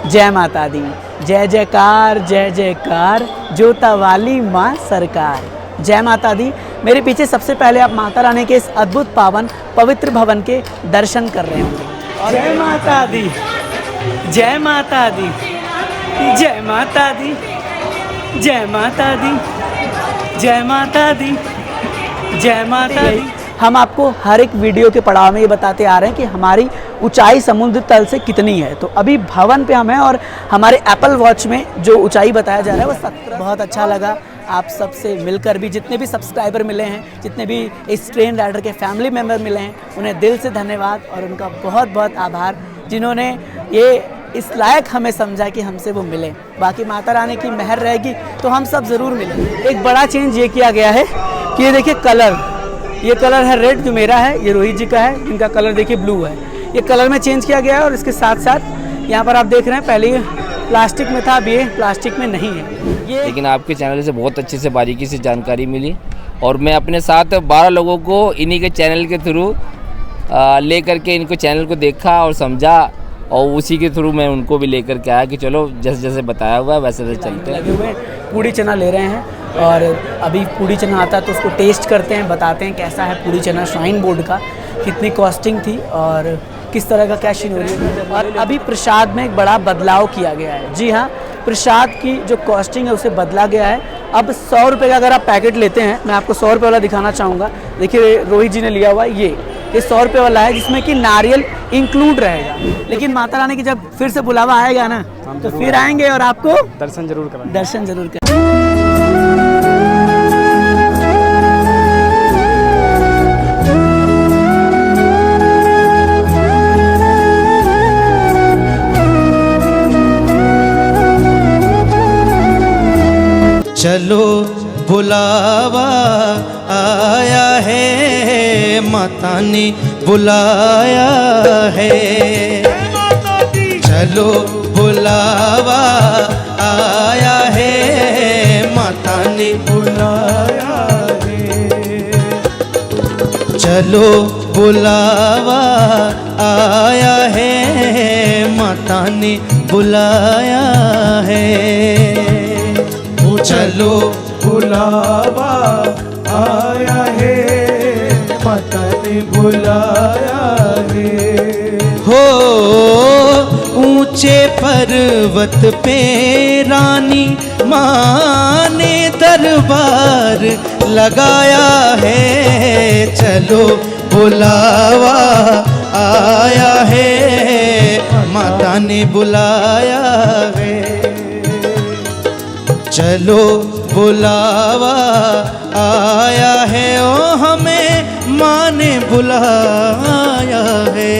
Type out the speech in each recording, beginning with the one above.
जय माता दी, जय जयकार जोता वाली माँ सरकार। जय माता दी। मेरे पीछे सबसे पहले आप माता रानी के इस अद्भुत पावन पवित्र भवन के दर्शन कर रहे होंगे। जय माता दी, जय माता दी, जय माता दी, जय माता दी, जय माता दी, जय माता दी। हम आपको हर एक वीडियो के पड़ाव में ये बताते आ रहे हैं कि हमारी ऊंचाई समुद्र तल से कितनी है। तो अभी भवन पे हम हैं और हमारे एप्पल वॉच में जो ऊंचाई बताया जा रहा है वो 17। बहुत अच्छा लगा आप सबसे मिलकर भी, जितने भी सब्सक्राइबर मिले हैं, जितने भी इस ट्रेन राइडर के फैमिली मेम्बर मिले हैं, उन्हें दिल से धन्यवाद और उनका बहुत बहुत आभार जिन्होंने ये इस लायक हमें समझा कि हमसे वो मिले। बाकी माता रानी की मेहर रहेगी तो हम सब ज़रूर मिलेंगे। एक बड़ा चेंज ये किया गया है कि ये देखिए कलर, ये कलर है रेड जो मेरा है, ये रोहित जी का है जिनका कलर देखिए ब्लू है। ये कलर में चेंज किया गया है और इसके साथ साथ यहाँ पर आप देख रहे हैं पहले ये प्लास्टिक में था, अब ये प्लास्टिक में नहीं है। ये लेकिन आपके चैनल से बहुत अच्छे से बारीकी से जानकारी मिली और मैं अपने साथ 12 लोगों को इन्हीं के चैनल के थ्रू ले करके इनको चैनल को देखा और समझा और उसी के थ्रू मैं उनको भी लेकर के आया कि चलो जैसे जैसे बताया हुआ है वैसे वैसे चलते हैं। लगे हुए पूड़ी चना ले रहे हैं और अभी पूड़ी चना आता है तो उसको टेस्ट करते हैं, बताते हैं कैसा है पूड़ी चना श्राइन बोर्ड का, कितनी कॉस्टिंग थी और किस तरह का क्या सीन हो रही है। और अभी प्रसाद में एक बड़ा बदलाव किया गया है। जी हाँ, प्रसाद की जो कॉस्टिंग है उसे बदला गया है। अब 100 रुपये का अगर आप पैकेट लेते हैं, मैं आपको 100 रुपये वाला दिखाना चाहूँगा। देखिए रोहित जी ने लिया हुआ है, ये 100 रुपये वाला है जिसमें कि नारियल इंक्लूड रहेगा। लेकिन माता रानी की जब फिर से बुलावा आएगा ना तो फिर आएंगे और आपको दर्शन जरूर कराएंगे। दर्शन जरूर करें। चलो बुलावा आया है, माता ने बुलाया है। चलो बुलावा आया है, माता ने बुलाया है। चलो बुलावा आया है, माता ने बुलाया है। चलो बुलावा आया है, माता ने बुलाया है। हो ऊंचे पर्वत पे रानी माँ ने दरबार लगाया है। चलो बुलावा आया है, माता ने बुलाया है। चलो बुलावा आया है, ओ हमें माँ ने बुलाया है।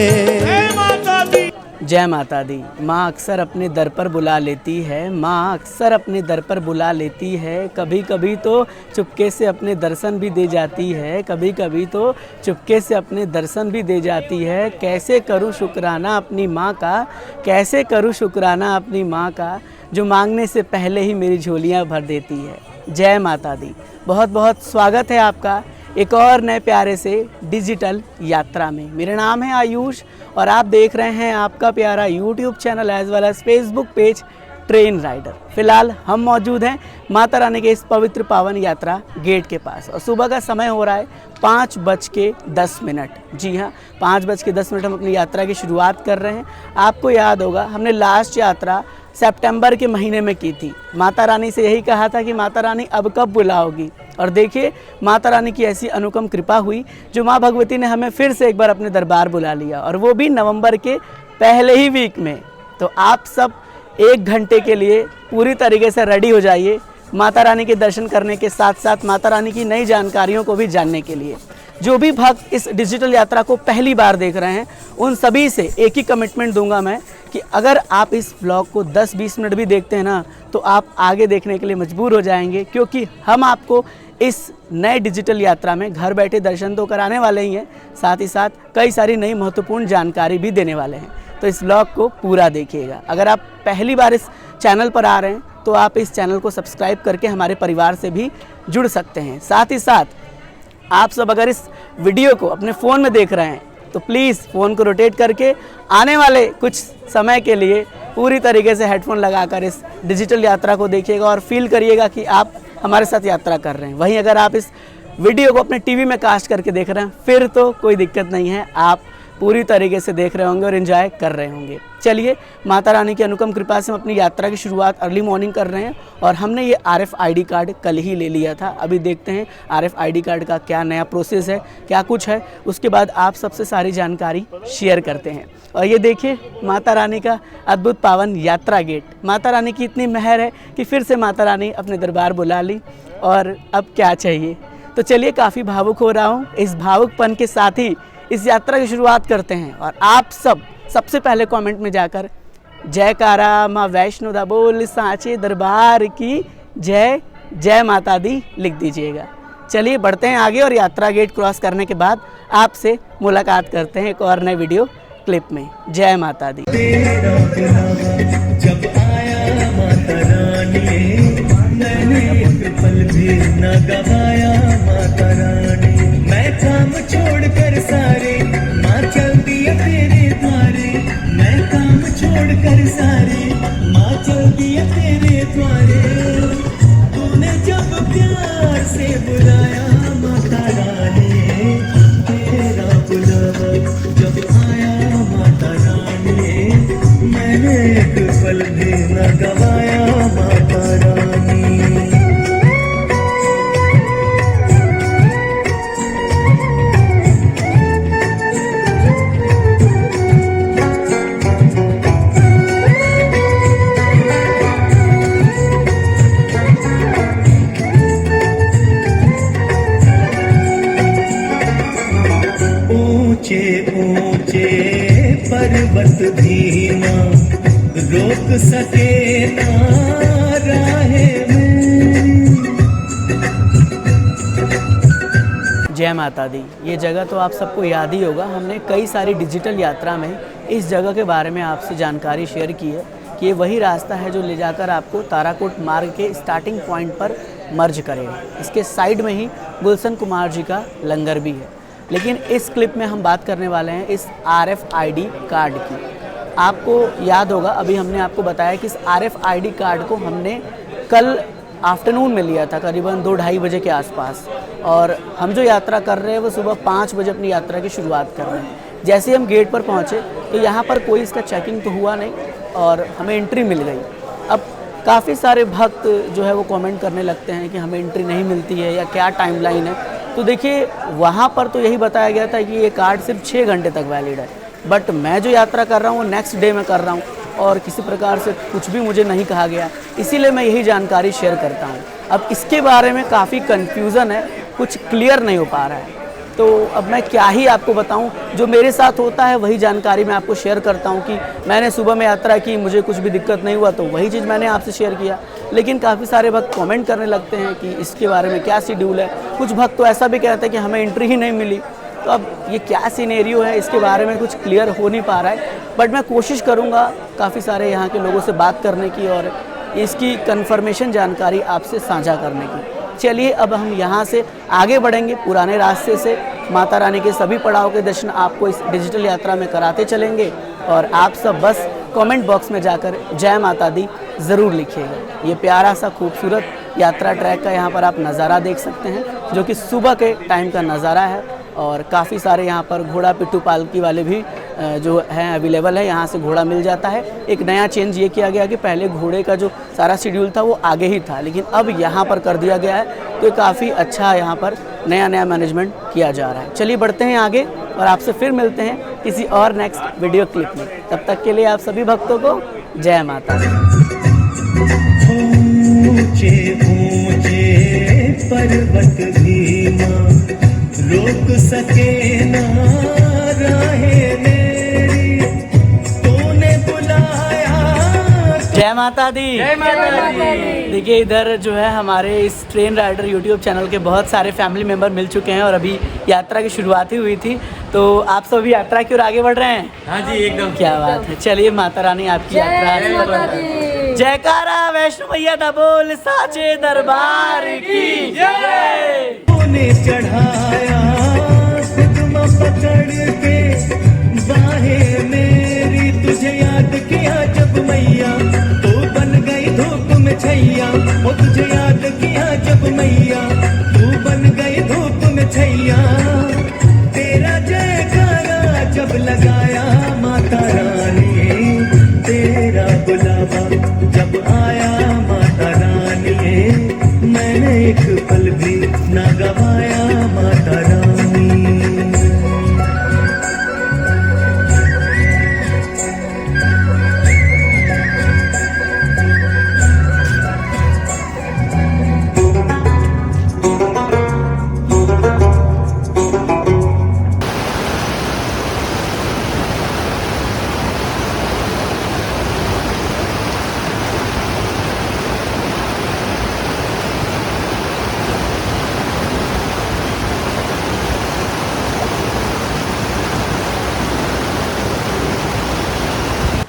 जय माता दी। माँ अक्सर अपने दर पर बुला लेती है, माँ अक्सर अपने दर पर बुला लेती है। कभी कभी तो चुपके से अपने दर्शन भी दे जाती है, कभी कभी तो चुपके से अपने दर्शन भी दे जाती है। कैसे करूँ शुक्राना अपनी माँ का, कैसे करूँ शुक्राना अपनी माँ का, जो मांगने से पहले ही मेरी झोलियाँ भर देती है। जय माता दी। बहुत बहुत स्वागत है आपका एक और नए प्यारे से डिजिटल यात्रा में। मेरा नाम है आयुष और आप देख रहे हैं आपका प्यारा YouTube channel as well as Facebook page Train Rider. फिलहाल हम मौजूद हैं माता रानी के इस पवित्र पावन यात्रा गेट के पास और सुबह का समय हो रहा है 5:10। जी हाँ, 5:10 हम अपनी यात्रा की शुरुआत कर रहे हैं। आपको याद होगा हमने लास्ट यात्रा सितंबर के महीने में की थी। माता रानी से यही कहा था कि माता रानी अब कब बुलाओगी, और देखिए माता रानी की ऐसी अनुपम कृपा हुई जो माँ भगवती ने हमें फिर से एक बार अपने दरबार बुला लिया, और वो भी नवंबर के पहले ही वीक में। तो आप सब 1 घंटे के लिए पूरी तरीके से रेडी हो जाइए माता रानी के दर्शन करने के साथ साथ माता रानी की नई जानकारियों को भी जानने के लिए। जो भी भक्त इस डिजिटल यात्रा को पहली बार देख रहे हैं उन सभी से एक ही कमिटमेंट दूंगा मैं कि अगर आप इस ब्लॉग को 10-20 मिनट भी देखते हैं ना तो आप आगे देखने के लिए मजबूर हो जाएंगे, क्योंकि हम आपको इस नए डिजिटल यात्रा में घर बैठे दर्शन तो कराने वाले ही हैं, साथ ही साथ कई सारी नई महत्वपूर्ण जानकारी भी देने वाले हैं। तो इस ब्लॉग को पूरा देखिएगा। अगर आप पहली बार इस चैनल पर आ रहे हैं तो आप इस चैनल को सब्सक्राइब करके हमारे परिवार से भी जुड़ सकते हैं। साथ ही साथ आप सब अगर इस वीडियो को अपने फ़ोन में देख रहे हैं तो प्लीज़ फ़ोन को रोटेट करके आने वाले कुछ समय के लिए पूरी तरीके से हेडफोन लगाकर इस डिजिटल यात्रा को देखिएगा और फील करिएगा कि आप हमारे साथ यात्रा कर रहे हैं। वहीं अगर आप इस वीडियो को अपने टीवी में कास्ट करके देख रहे हैं फिर तो कोई दिक्कत नहीं है, आप पूरी तरीके से देख रहे होंगे और एंजॉय कर रहे होंगे। चलिए, माता रानी की अनुपम कृपा से हम अपनी यात्रा की शुरुआत अर्ली मॉर्निंग कर रहे हैं और हमने ये RFID कार्ड कल ही ले लिया था। अभी देखते हैं RFID कार्ड का क्या नया प्रोसेस है, क्या कुछ है, उसके बाद आप सबसे सारी जानकारी शेयर करते हैं। और ये देखिए माता रानी का अद्भुत पावन यात्रा गेट। माता रानी की इतनी मेहर है कि फिर से माता रानी अपने दरबार बुला ली और अब क्या चाहिए। तो चलिए, काफ़ी भावुक हो रहा हूँ। इस भावुकपन के साथ ही इस यात्रा की शुरुआत करते हैं और आप सबसे पहले कमेंट में जाकर जयकारा माँ वैष्णो दा बोल सांचे दरबार की जय, जय माता दी लिख दीजिएगा। चलिए बढ़ते हैं आगे और यात्रा गेट क्रॉस करने के बाद आपसे मुलाकात करते हैं एक और नए वीडियो क्लिप में। जय माता दी। जब आया माता रानी, मैंने एक पल भी न गवाया माता रानी। मैं काम छोड़कर सारे माँ चल दिया तेरे द्वारे। मैं काम छोड़कर सारे माँ चल दिया तेरे द्वारे। तूने जब प्यार से बुलाया माता रानी, तेरा बुलावा जब आया माता रानी, मैंने एक पल भी न गवाया माता रानी। ऊंचे ऊंचे पर्वत भी ना रोक सके ना राहे में। जय माता दी। ये जगह तो आप सबको याद ही होगा, हमने कई सारी डिजिटल यात्रा में इस जगह के बारे में आपसे जानकारी शेयर की है कि ये वही रास्ता है जो ले जाकर आपको ताराकोट मार्ग के स्टार्टिंग पॉइंट पर मर्ज करेगा। इसके साइड में ही गुलशन कुमार जी का लंगर भी है। लेकिन इस क्लिप में हम बात करने वाले हैं इस RFID कार्ड की। आपको याद होगा, अभी हमने आपको बताया कि इस RFID कार्ड को हमने कल आफ्टरनून में लिया था, करीबन 2-2:30 बजे के आसपास। और हम जो यात्रा कर रहे हैं वो सुबह 5 बजे अपनी यात्रा की शुरुआत कर रहे हैं। जैसे ही हम गेट पर पहुँचे तो यहाँ पर कोई इसका चेकिंग तो हुआ नहीं और हमें एंट्री मिल गई। अब काफ़ी सारे भक्त जो है वो कमेंट करने लगते हैं कि हमें एंट्री नहीं मिलती है या क्या टाइमलाइन है। तो देखिए, वहाँ पर तो यही बताया गया था कि ये कार्ड सिर्फ 6 घंटे तक वैलिड है, बट मैं जो यात्रा कर रहा हूँ वो नेक्स्ट डे में कर रहा हूँ और किसी प्रकार से कुछ भी मुझे नहीं कहा गया, इसीलिए मैं यही जानकारी शेयर करता हूँ। अब इसके बारे में काफ़ी कन्फ्यूज़न है, कुछ क्लियर नहीं हो पा रहा है। तो अब मैं क्या ही आपको बताऊं, जो मेरे साथ होता है वही जानकारी मैं आपको शेयर करता हूं कि मैंने सुबह में यात्रा की, मुझे कुछ भी दिक्कत नहीं हुआ तो वही चीज़ मैंने आपसे शेयर किया। लेकिन काफ़ी सारे भक्त कमेंट करने लगते हैं कि इसके बारे में क्या शेड्यूल है। कुछ भक्त तो ऐसा भी कहते हैं कि हमें एंट्री ही नहीं मिली। तो अब ये क्या सिनेरियो है, इसके बारे में कुछ क्लियर हो नहीं पा रहा है, बट मैं कोशिश करूँगा काफ़ी सारे यहाँ के लोगों से बात करने की और इसकी कन्फर्मेशन जानकारी आपसे साझा करने की। चलिए, अब हम यहाँ से आगे बढ़ेंगे पुराने रास्ते से। माता रानी के सभी पड़ाव के दर्शन आपको इस डिजिटल यात्रा में कराते चलेंगे और आप सब बस कमेंट बॉक्स में जाकर जय माता दी ज़रूर लिखिएगा। ये प्यारा सा खूबसूरत यात्रा ट्रैक का यहाँ पर आप नज़ारा देख सकते हैं, जो कि सुबह के टाइम का नज़ारा है। और काफ़ी सारे यहाँ पर घोड़ा पिट्ठू पालकी वाले भी जो हैं अवेलेबल है, यहाँ से घोड़ा मिल जाता है। एक नया चेंज ये किया गया कि पहले घोड़े का जो सारा शेड्यूल था वो आगे ही था, लेकिन अब यहाँ पर कर दिया गया है। तो काफ़ी अच्छा यहाँ पर नया मैनेजमेंट किया जा रहा है। चलिए बढ़ते हैं आगे और आपसे फिर मिलते हैं किसी और नेक्स्ट वीडियो क्लिप में। तब तक के लिए आप सभी भक्तों को जय माता दी। ऊंचे ऊंचे पर्वत भी ना रोक सके ना राहें मेरी, तूने बुलाया। जय माता दी। जय माता दी। देखिए, इधर जो है हमारे इस ट्रेन राइडर यूट्यूब चैनल के बहुत सारे फैमिली मेंबर मिल चुके हैं और अभी यात्रा की शुरुआत ही हुई थी। तो आप सभी यात्रा की ओर आगे बढ़ रहे हैं? हाँ जी, एकदम। क्या बात है। चलिए, माता रानी आपकी यात्रा। जयकारा वैष्णो मैया दा बोल साचे दरबार की जय। तूने चढ़ाया खुद पकड़ के किया जब मैया, तू बन गई धूप में छैया। वो तुझे याद किया जब मैया, तू बन गई धूप में छैया। तेरा जयकारा जब लगाया माता रानी, तेरा बुलावा जब आया माता रानी, मैंने एक पल भी ना गवाया माता रानी।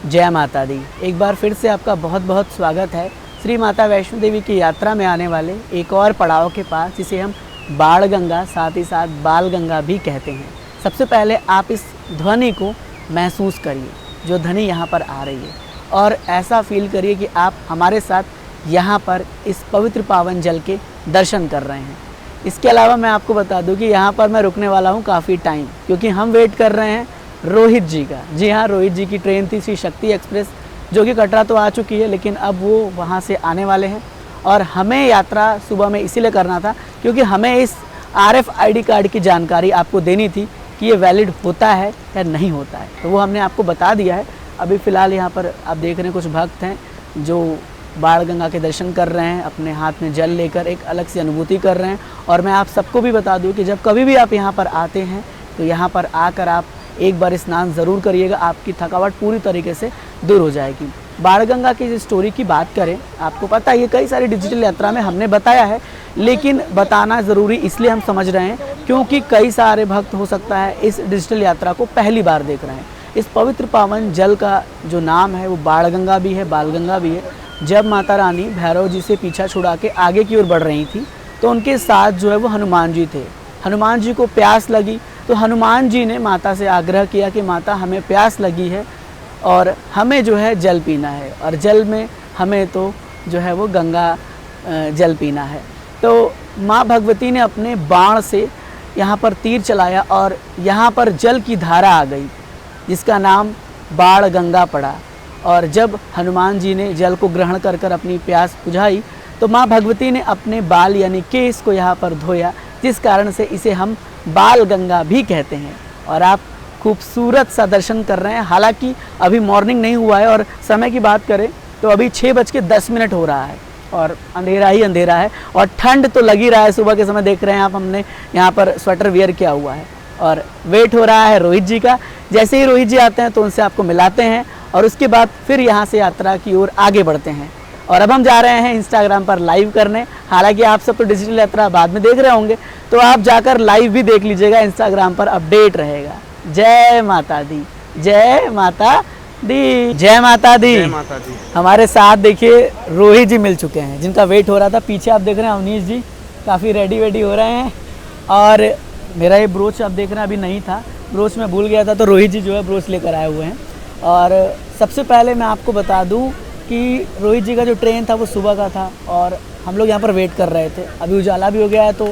जय माता दी। एक बार फिर से आपका बहुत बहुत स्वागत है श्री माता वैष्णो देवी की यात्रा में आने वाले एक और पड़ाव के पास, जिसे हम बाण गंगा साथ ही साथ बाल गंगा भी कहते हैं। सबसे पहले आप इस ध्वनि को महसूस करिए जो ध्वनि यहाँ पर आ रही है, और ऐसा फील करिए कि आप हमारे साथ यहाँ पर इस पवित्र पावन जल के दर्शन कर रहे हैं। इसके अलावा मैं आपको बता दूँ कि यहाँ पर मैं रुकने वाला हूँ काफ़ी टाइम, क्योंकि हम वेट कर रहे हैं रोहित जी का। जी हाँ, रोहित जी की ट्रेन थी श्री शक्ति एक्सप्रेस, जो कि कटरा तो आ चुकी है, लेकिन अब वो वहाँ से आने वाले हैं। और हमें यात्रा सुबह में इसीलिए करना था क्योंकि हमें इस RFID कार्ड की जानकारी आपको देनी थी कि ये वैलिड होता है या नहीं होता है, तो वो हमने आपको बता दिया है। अभी फ़िलहाल यहाँ पर आप देख रहे हैं कुछ भक्त हैं जो बाण गंगा के दर्शन कर रहे हैं, अपने हाथ में जल लेकर एक अलग सी अनुभूति कर रहे हैं। और मैं आप सबको भी बता दूँ कि जब कभी भी आप यहाँ पर आते हैं तो यहाँ पर आकर आप एक बार स्नान ज़रूर करिएगा, आपकी थकावट पूरी तरीके से दूर हो जाएगी। बाणगंगा की स्टोरी की बात करें, आपको पता है ये कई सारी डिजिटल यात्रा में हमने बताया है, लेकिन बताना ज़रूरी इसलिए हम समझ रहे हैं क्योंकि कई सारे भक्त हो सकता है इस डिजिटल यात्रा को पहली बार देख रहे हैं। इस पवित्र पावन जल का जो नाम है वो बाणगंगा भी है, बालगंगा भी है। जब माता रानी भैरव जी से पीछा छुड़ा के आगे की ओर बढ़ रही थी तो उनके साथ जो है वो हनुमान जी थे। हनुमान जी को प्यास लगी तो हनुमान जी ने माता से आग्रह किया कि माता हमें प्यास लगी है और हमें जो है जल पीना है, और जल में हमें तो जो है वो गंगा जल पीना है। तो माँ भगवती ने अपने बाण से यहाँ पर तीर चलाया और यहाँ पर जल की धारा आ गई जिसका नाम बाण गंगा पड़ा। और जब हनुमान जी ने जल को ग्रहण कर कर अपनी प्यास बुझाई तो माँ भगवती ने अपने बाल यानी केस को यहाँ पर धोया, जिस कारण से इसे हम बाल गंगा भी कहते हैं। और आप खूबसूरत सा दर्शन कर रहे हैं। हालांकि अभी मॉर्निंग नहीं हुआ है, और समय की बात करें तो अभी 6:10 हो रहा है और अंधेरा ही अंधेरा है, और ठंड तो लगी रहा है। सुबह के समय देख रहे हैं आप, हमने यहाँ पर स्वेटर वियर किया हुआ है और वेट हो रहा है रोहित जी का। जैसे ही रोहित जी आते हैं तो उनसे आपको मिलाते हैं और उसके बाद फिर यहाँ से यात्रा की ओर आगे बढ़ते हैं। और अब हम जा रहे हैं इंस्टाग्राम पर लाइव करने। हालांकि आप सब तो डिजिटल यात्रा बाद में देख रहे होंगे, तो आप जाकर लाइव भी देख लीजिएगा, इंस्टाग्राम पर अपडेट रहेगा। जय माता दी, जय माता दी, जय माता दी, जय माता दी। हमारे साथ देखिए रोहित जी मिल चुके हैं जिनका वेट हो रहा था। पीछे आप देख रहे हैं अवनीश जी काफ़ी रेडी हो रहे हैं। और मेरा ये ब्रोच आप देख रहे हैं अभी नहीं था, ब्रोच मैं भूल गया था, तो रोहित जी जो है ब्रोच लेकर आए हुए हैं। और सबसे पहले मैं आपको बता दूं कि रोहित जी का जो ट्रेन था वो सुबह का था और हम लोग यहाँ पर वेट कर रहे थे। अभी उजाला भी हो गया है तो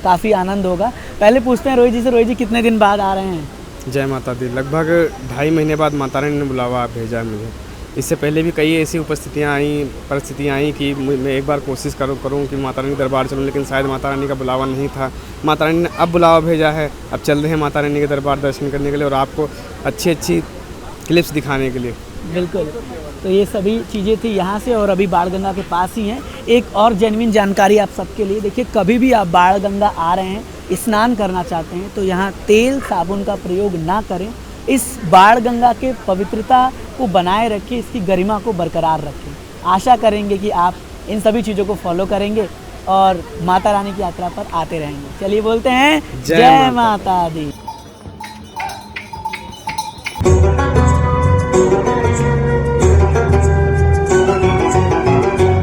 काफ़ी आनंद होगा। पहले पूछते हैं रोहित जी से, रोहित जी कितने दिन बाद आ रहे हैं? जय माता दी। लगभग 2.5 महीने बाद माता रानी ने बुलावा भेजा मुझे। इससे पहले भी कई ऐसी परिस्थितियाँ आई कि मैं एक बार कोशिश करूँ कि माता रानी दरबार चलूँ, लेकिन शायद माता रानी का बुलावा नहीं था। माता रानी ने अब बुलावा भेजा है, अब चल रहे हैं माता रानी के दरबार दर्शन करने के लिए और आपको अच्छी क्लिप्स दिखाने के लिए। बिल्कुल, तो ये सभी चीज़ें थी यहाँ से, और अभी बाणगंगा के पास ही हैं। एक और जेन्युइन जानकारी आप सबके लिए, देखिए कभी भी आप बाणगंगा आ रहे हैं, स्नान करना चाहते हैं तो यहाँ तेल साबुन का प्रयोग ना करें। इस बाणगंगा के पवित्रता को बनाए रखें, इसकी गरिमा को बरकरार रखें। आशा करेंगे कि आप इन सभी चीज़ों को फॉलो करेंगे और माता रानी की यात्रा पर आते रहेंगे। चलिए बोलते हैं जय माता दी।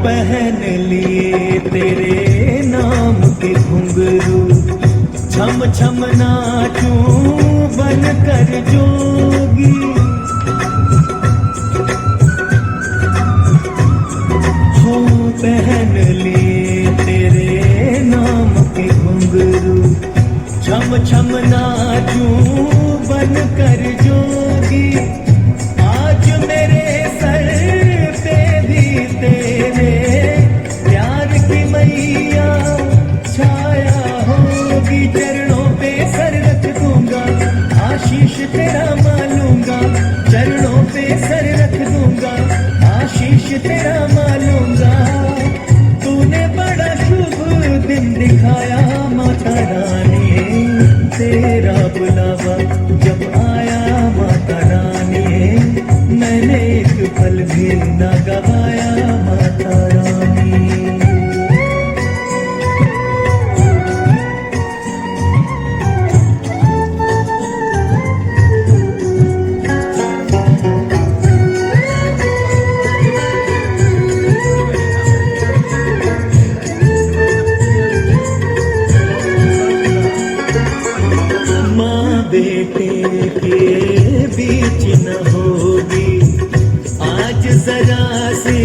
पहन लिए तेरे नाम के घुंघरू, छम छम नाचूं बन कर जोगी। लिए तेरे नाम के घुंघरू, छम छम नाचूं बन कर जोगी, आज मेरे सर पे भी तेरे प्यार की मैया छाया होगी। चरणों पे सर रख दूंगा, आशीष तेरा मालूंगा, चरणों पे सर रख दूंगा, आशीष तेरा मालूंगा। तूने बड़ा शुभ दिन दिखाया माता रानी, तेरा बुलावा जब आया माता रानी, मैंने एक पल भी ना गवाया माता रानी। बेटे के बीच न होगी आज जरा सी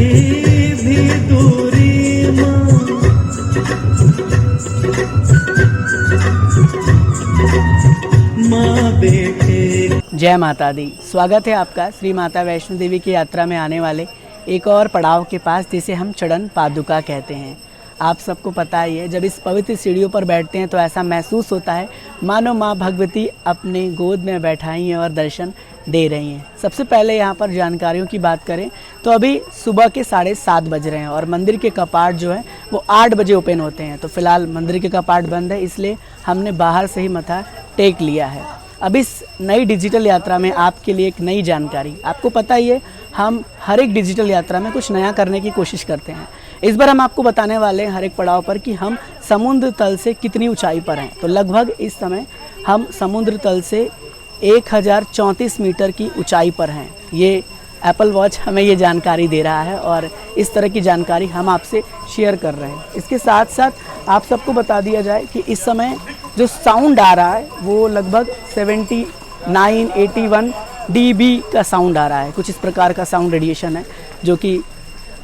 भी दूरी माँ, माँ बेटे। जय माता दी। स्वागत है आपका श्री माता वैष्णो देवी की यात्रा में आने वाले एक और पड़ाव के पास, जिसे हम चरण पादुका कहते हैं। आप सबको पता ही है, जब इस पवित्र सीढ़ियों पर बैठते हैं तो ऐसा महसूस होता है मानो माँ भगवती अपने गोद में बैठाई हैं और दर्शन दे रही हैं। सबसे पहले यहाँ पर जानकारियों की बात करें तो अभी सुबह के 7:30 बज रहे हैं और मंदिर के कपाट जो है वो 8 बजे ओपन होते हैं। तो फिलहाल मंदिर के कपाट बंद है, इसलिए हमने बाहर से ही मत्था टेक लिया है। अब इस नई डिजिटल यात्रा में आपके लिए एक नई जानकारी। आपको पता ही है, हम हर एक डिजिटल यात्रा में कुछ नया करने की कोशिश करते हैं। इस बार हम आपको बताने वाले हैं हर एक पड़ाव पर कि हम समुद्र तल से कितनी ऊंचाई पर हैं। तो लगभग इस समय हम समुद्र तल से 1034 मीटर की ऊंचाई पर हैं। ये एप्पल वॉच हमें ये जानकारी दे रहा है और इस तरह की जानकारी हम आपसे शेयर कर रहे हैं। इसके साथ साथ आप सबको बता दिया जाए कि इस समय जो साउंड आ रहा है वो लगभग 79-81 dB का साउंड आ रहा है। कुछ इस प्रकार का साउंड रेडिएशन है जो कि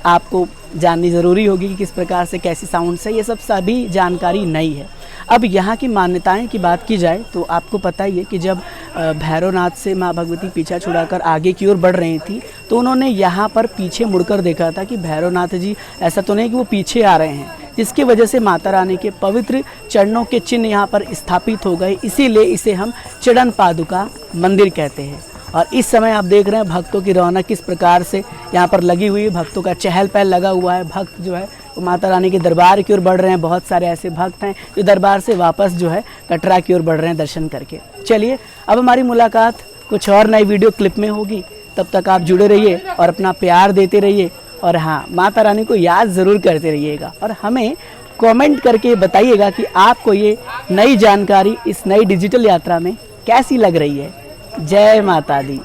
आपको जाननी ज़रूरी होगी कि किस प्रकार से कैसी साउंड से, ये सब सभी जानकारी नई है। अब यहाँ की मान्यताएं की बात की जाए तो आपको पता ही है कि जब भैरवनाथ से माँ भगवती पीछा छुड़ाकर आगे की ओर बढ़ रही थी तो उन्होंने यहाँ पर पीछे मुड़कर देखा था कि भैरवनाथ जी ऐसा तो नहीं कि वो पीछे आ रहे हैं, जिसकी वजह से माता रानी के पवित्र चरणों के चिन्ह यहाँ पर स्थापित हो गए। इसीलिए इसे हम चरण पादुका मंदिर कहते हैं। और इस समय आप देख रहे हैं भक्तों की रौनक किस प्रकार से यहाँ पर लगी हुई है, भक्तों का चहल पहल लगा हुआ है। भक्त जो है वो माता रानी के दरबार की ओर बढ़ रहे हैं। बहुत सारे ऐसे भक्त हैं जो दरबार से वापस जो है कटरा की ओर बढ़ रहे हैं दर्शन करके। चलिए अब हमारी मुलाकात कुछ और नई वीडियो क्लिप में होगी, तब तक आप जुड़े रहिए और अपना प्यार देते रहिए। और हाँ, माता रानी को याद ज़रूर करते रहिएगा और हमें कमेंट करके बताइएगा कि आपको ये नई जानकारी इस नई डिजिटल यात्रा में कैसी लग रही है। जय माता दी।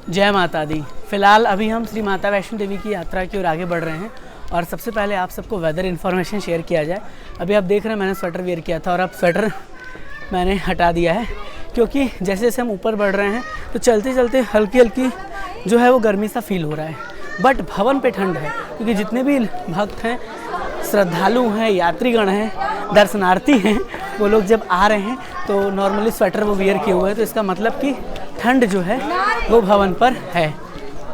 जय माता दी। फिलहाल अभी हम श्री माता वैष्णो देवी की यात्रा की ओर आगे बढ़ रहे हैं और सबसे पहले आप सबको वेदर इन्फॉर्मेशन शेयर किया जाए। अभी आप देख रहे हैं मैंने स्वेटर वेयर किया था और अब स्वेटर मैंने हटा दिया है, क्योंकि जैसे जैसे हम ऊपर बढ़ रहे हैं तो चलते चलते हल्की हल्की जो है वो गर्मी सा फील हो रहा है। बट भवन पे ठंड है, क्योंकि जितने भी भक्त हैं, श्रद्धालु हैं, यात्रीगण हैं, दर्शनार्थी हैं, वो लोग जब आ रहे हैं तो नॉर्मली स्वेटर वो वियर किए हुए हैं, तो इसका मतलब कि ठंड जो है वो भवन पर है।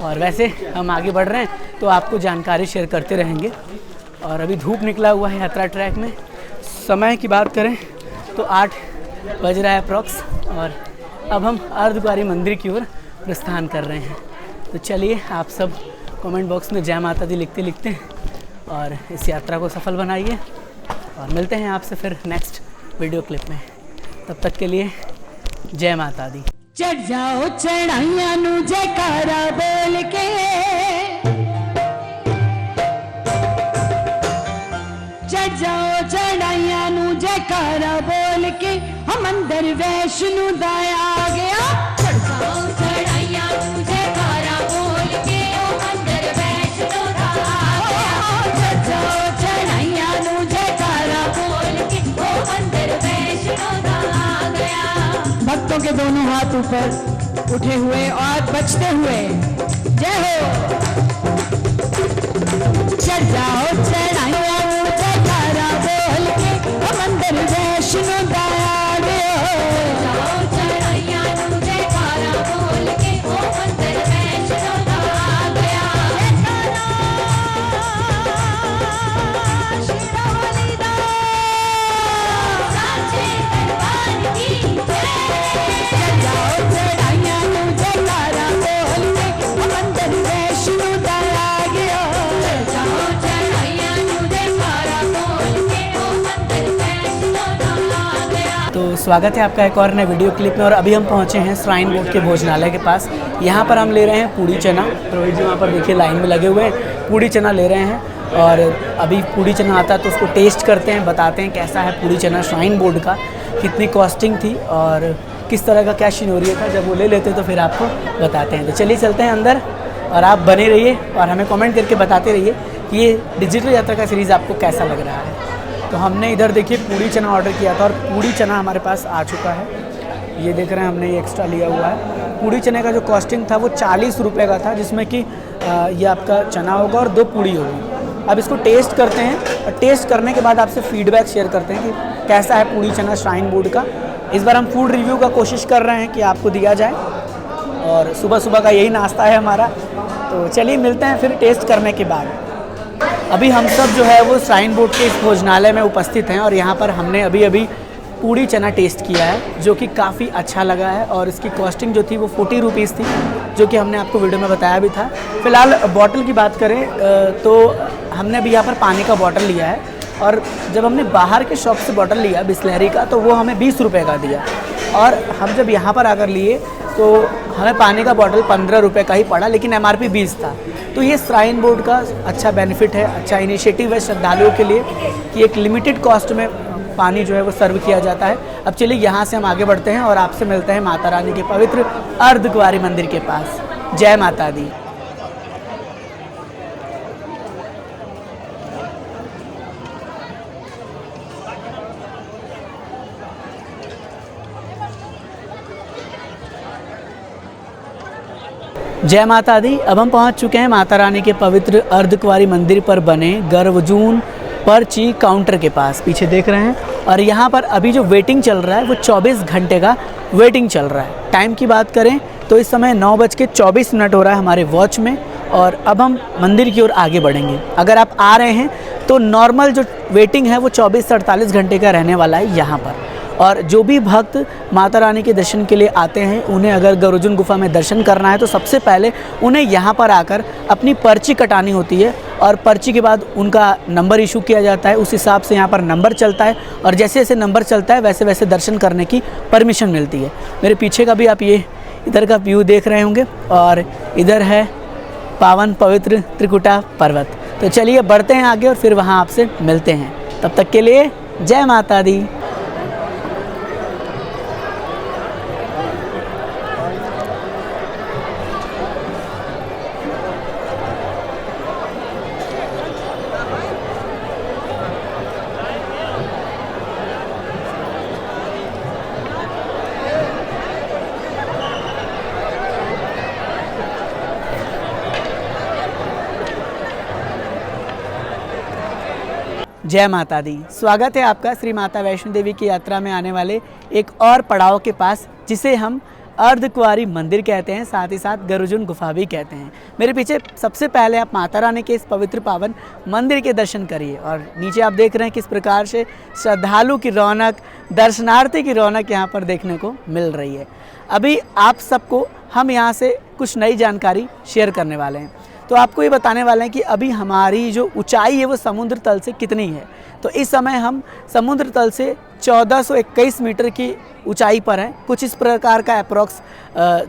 और वैसे हम आगे बढ़ रहे हैं तो आपको जानकारी शेयर करते रहेंगे। और अभी धूप निकला हुआ है यात्रा ट्रैक में। समय की बात करें तो 8 बज रहा है अप्रॉक्स और अब हम अर्धकुंवारी मंदिर की ओर प्रस्थान कर रहे हैं। तो चलिए आप सब कमेंट बॉक्स में जय माता दी लिखते लिखते और इस यात्रा को सफल बनाइए और मिलते हैं आपसे फिर नेक्स्ट वीडियो क्लिप में। तब तक के लिए जय माता दी। चढ़ जाओ चढ़ाइया नू जयकारा बोल के, चढ़ जाओ चढ़ाइया नू जयकारा बोल के, हम अंदर वैष्णो दाया आ गया। चढ़ जाओ चढ़ाइया नू जयकारा बोल के, हम अंदर वैष्णो दाया आ गया। चढ़ जाओ चढ़ाइया नू जयकारा बोल के, हम अंदर वैष्णो दाया आ गया। भक्तों के दोनों हाथ ऊपर उठे हुए और बचते हुए जय हो। चढ़ जाओ चढ़ाइया नू जयकारा बोल के, हम अंदर वैष्णो दाया आ गया। जाओ चढ़ाइया नू जयकारा बोल के, हम अंदर वैष्णो दाया आ गया। शिरोमणि दा साचे दरबार की जय। जाओ चढ़ाइया नू जयकारा बोल के, हम अंदर वैष्णो दाया आ गया। जाओ चढ़ाइया नू जयकारा बोल के, हम अंदर वैष्णो दाया आ गया। तो स्वागत है आपका एक और नए वीडियो क्लिप में। और अभी हम पहुंचे हैं श्राइन बोर्ड के भोजनालय के पास। यहाँ पर हम ले रहे हैं पूड़ी चना। रोहित जी वहाँ पर देखिए लाइन में लगे हुए हैं, पूड़ी चना ले रहे हैं। और अभी पूड़ी चना आता है तो उसको टेस्ट करते हैं, बताते हैं कैसा है पूड़ी चना श्राइन बोर्ड का, कितनी कॉस्टिंग थी और किस तरह का क्या शिनोरिया था। जब वो ले लेते तो फिर आपको बताते हैं। तो चलिए चलते हैं अंदर और आप बने रहिए और हमें कमेंट करके बताते रहिए कि ये डिजिटल यात्रा का सीरीज़ आपको कैसा लग रहा है। तो हमने इधर देखिए पूड़ी चना ऑर्डर किया था और पूड़ी चना हमारे पास आ चुका है। ये देख रहे हैं, हमने ये एक्स्ट्रा लिया हुआ है। पूड़ी चने का जो कॉस्टिंग था वो 40 रुपये का था, जिसमें कि ये आपका चना होगा और 2 पूड़ी होगी। अब इसको टेस्ट करते हैं और टेस्ट करने के बाद आपसे फीडबैक शेयर करते हैं कि कैसा है पूड़ी चना श्राइन बोर्ड का। इस बार हम फूड रिव्यू का कोशिश कर रहे हैं कि आपको दिया जाए और सुबह सुबह का यही नाश्ता है हमारा। तो चलिए मिलते हैं फिर टेस्ट करने के बाद। अभी हम सब जो है वो श्राइन बोर्ड के इस भोजनालय में उपस्थित हैं और यहाँ पर हमने अभी पूड़ी चना टेस्ट किया है, जो कि काफ़ी अच्छा लगा है। और इसकी कॉस्टिंग जो थी वो 40 रुपीज़ थी, जो कि हमने आपको वीडियो में बताया भी था। फ़िलहाल बॉटल की बात करें तो हमने अभी यहाँ पर पानी का बॉटल लिया है और जब हमने बाहर के शॉप से बॉटल लिया बिस्लरी का तो वो हमें 20 रुपये का दिया। और हम जब यहाँ पर आकर लिए तो हमें पानी का बॉटल 15 रुपये का ही पड़ा, लेकिन MRP 20 था। तो ये श्राइन बोर्ड का अच्छा बेनिफिट है, अच्छा इनिशिएटिव है श्रद्धालुओं के लिए कि एक लिमिटेड कॉस्ट में पानी जो है वो सर्व किया जाता है। अब चलिए यहाँ से हम आगे बढ़ते हैं और आपसे मिलते हैं माता रानी के पवित्र अर्धकुंवारी मंदिर के पास। जय माता दी। जय माता दी। अब हम पहुंच चुके हैं माता रानी के पवित्र अर्धकुंवारी मंदिर पर बने गर्भजून पर्ची काउंटर के पास, पीछे देख रहे हैं। और यहाँ पर अभी जो वेटिंग चल रहा है वो 24 घंटे का वेटिंग चल रहा है। टाइम की बात करें तो इस समय 9:24 हो रहा है हमारे वॉच में। और अब हम मंदिर की ओर आगे बढ़ेंगे। अगर आप आ रहे हैं तो नॉर्मल जो वेटिंग है वो 24 से 48 घंटे का रहने वाला है यहाँ पर। और जो भी भक्त माता रानी के दर्शन के लिए आते हैं, उन्हें अगर गर्भजून गुफा में दर्शन करना है तो सबसे पहले उन्हें यहाँ पर आकर अपनी पर्ची कटानी होती है। और पर्ची के बाद उनका नंबर इशू किया जाता है, उस हिसाब से यहाँ पर नंबर चलता है। और जैसे जैसे नंबर चलता है वैसे वैसे दर्शन करने की परमिशन मिलती है। मेरे पीछे का भी आप ये इधर का व्यू देख रहे होंगे और इधर है पावन पवित्र त्रिकुटा पर्वत। तो चलिए बढ़ते हैं आगे और फिर वहाँ आपसे मिलते हैं। तब तक के लिए जय माता दी। जय माता दी। स्वागत है आपका श्री माता वैष्णो देवी की यात्रा में आने वाले एक और पड़ाव के पास, जिसे हम अर्धकुंवारी मंदिर कहते हैं, साथ ही साथ गर्भजून गुफा भी कहते हैं। मेरे पीछे सबसे पहले आप माता रानी के इस पवित्र पावन मंदिर के दर्शन करिए। और नीचे आप देख रहे हैं किस प्रकार से श्रद्धालु की रौनक, दर्शनार्थी की रौनक यहाँ पर देखने को मिल रही है। अभी आप सबको हम यहाँ से कुछ नई जानकारी शेयर करने वाले हैं। तो आपको ये बताने वाले हैं कि अभी हमारी जो ऊंचाई है वो समुद्र तल से कितनी है। तो इस समय हम समुद्र तल से 1421 मीटर की ऊंचाई पर हैं। कुछ इस प्रकार का अप्रॉक्स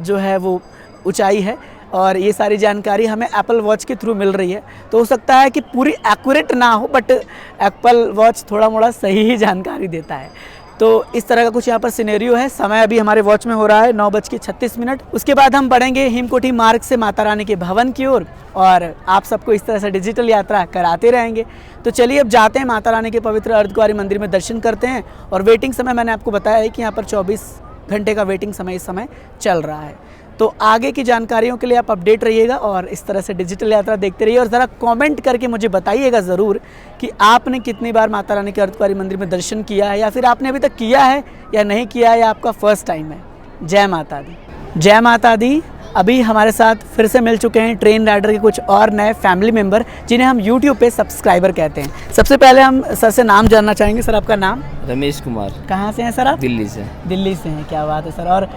जो है वो ऊंचाई है और ये सारी जानकारी हमें एप्पल वॉच के थ्रू मिल रही है। तो हो सकता है कि पूरी एक्यूरेट ना हो, बट एप्पल वॉच थोड़ा मोड़ा सही ही जानकारी देता है। तो इस तरह का कुछ यहाँ पर सिनेरियो है। समय अभी हमारे वॉच में हो रहा है 9:36। उसके बाद हम बढ़ेंगे हिमकोटी मार्ग से माता रानी के भवन की ओर और आप सबको इस तरह से डिजिटल यात्रा कराते रहेंगे। तो चलिए अब जाते हैं माता रानी के पवित्र अर्धकुंवारी मंदिर में दर्शन करते हैं। और वेटिंग समय मैंने आपको बताया है कि यहाँ पर 24 घंटे का वेटिंग समय इस समय चल रहा है। तो आगे की जानकारियों के लिए आप अपडेट रहिएगा और इस तरह से डिजिटल यात्रा देखते रहिए। और ज़रा कमेंट करके मुझे बताइएगा ज़रूर कि आपने कितनी बार माता रानी के अर्धकुंवारी मंदिर में दर्शन किया है, या फिर आपने अभी तक किया है या नहीं किया है, या आपका फर्स्ट टाइम है। जय माता दी, जय माता दी। अभी हमारे साथ फिर से मिल चुके हैं ट्रेन राइडर के कुछ और नए फैमिली मेम्बर, जिन्हें हम यूट्यूब पे सब्सक्राइबर कहते हैं। सबसे पहले हम सर से नाम जानना चाहेंगे। सर आपका नाम? रमेश कुमार। कहाँ से हैं सर आप? दिल्ली से। दिल्ली से हैं, क्या बात है सर। और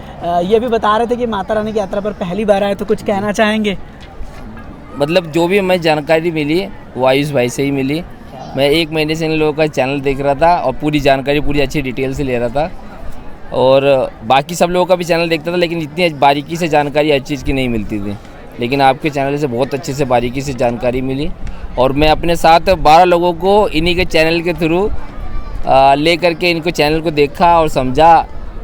ये भी बता रहे थे कि माता रानी की यात्रा पर पहली बार आए, तो कुछ कहना चाहेंगे? मतलब जो भी हमें जानकारी मिली वो आयुष भाई से ही मिली। मैं 1 महीने से इन लोगों का चैनल देख रहा था और पूरी जानकारी पूरी अच्छी डिटेल से ले रहा था, और बाकी सब लोगों का भी चैनल देखता था, लेकिन इतनी बारीकी से जानकारी हर चीज़ की नहीं मिलती थी। लेकिन आपके चैनल से बहुत अच्छे से बारीकी से जानकारी मिली और मैं अपने साथ 12 लोगों को इन्हीं के चैनल के थ्रू ले करके इनको चैनल को देखा और समझा,